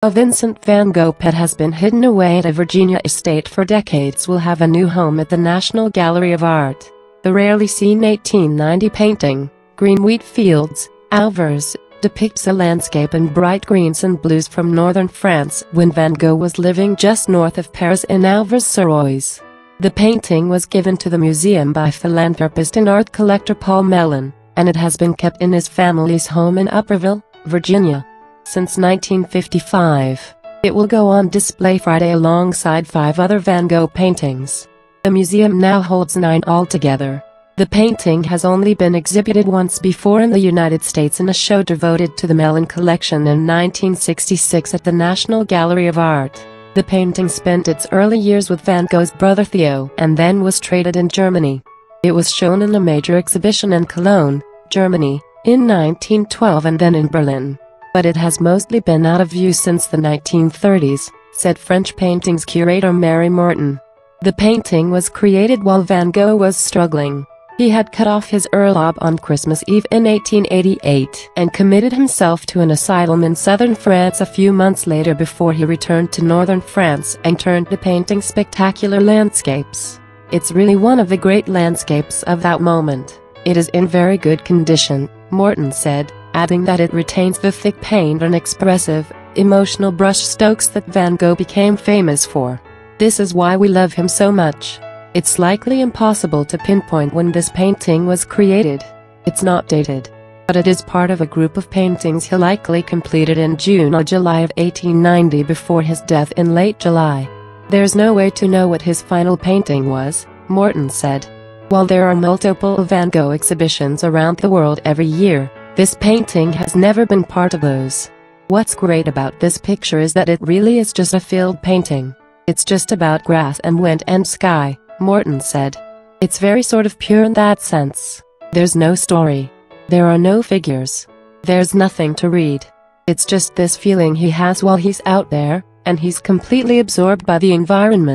A Vincent Van Gogh pet has been hidden away at a Virginia estate for decades will have a new home at the National Gallery of Art. The rarely seen 1890 painting, Green Wheat Fields, Auvers, depicts a landscape in bright greens and blues from northern France when Van Gogh was living just north of Paris in Auvers-sur-Oise. The painting was given to the museum by philanthropist and art collector Paul Mellon, and it has been kept in his family's home in Upperville, Virginia, since 1955. It will go on display Friday alongside 5 other Van Gogh paintings. The museum now holds 9 altogether. The painting has only been exhibited once before in the United States in a show devoted to the Mellon collection in 1966 at the National Gallery of Art. The painting spent its early years with Van Gogh's brother Theo and then was traded in Germany. It was shown in a major exhibition in Cologne, Germany, in 1912 and then in Berlin. But it has mostly been out of view since the 1930s, said French paintings curator Mary Morton. The painting was created while Van Gogh was struggling. He had cut off his earlobe on Christmas Eve in 1888 and committed himself to an asylum in southern France a few months later before he returned to northern France and turned to painting spectacular landscapes. It's really one of the great landscapes of that moment. It is in very good condition, Morton said, adding that it retains the thick paint and expressive, emotional brush strokes that Van Gogh became famous for. This is why we love him so much. It's likely impossible to pinpoint when this painting was created. It's not dated, but it is part of a group of paintings he likely completed in June or July of 1890 before his death in late July. There's no way to know what his final painting was, Morton said. While there are multiple Van Gogh exhibitions around the world every year, this painting has never been part of those. What's great about this picture is that it really is just a field painting. It's just about grass and wind and sky, Morton said. It's very sort of pure in that sense. There's no story. There are no figures. There's nothing to read. It's just this feeling he has while he's out there, and he's completely absorbed by the environment.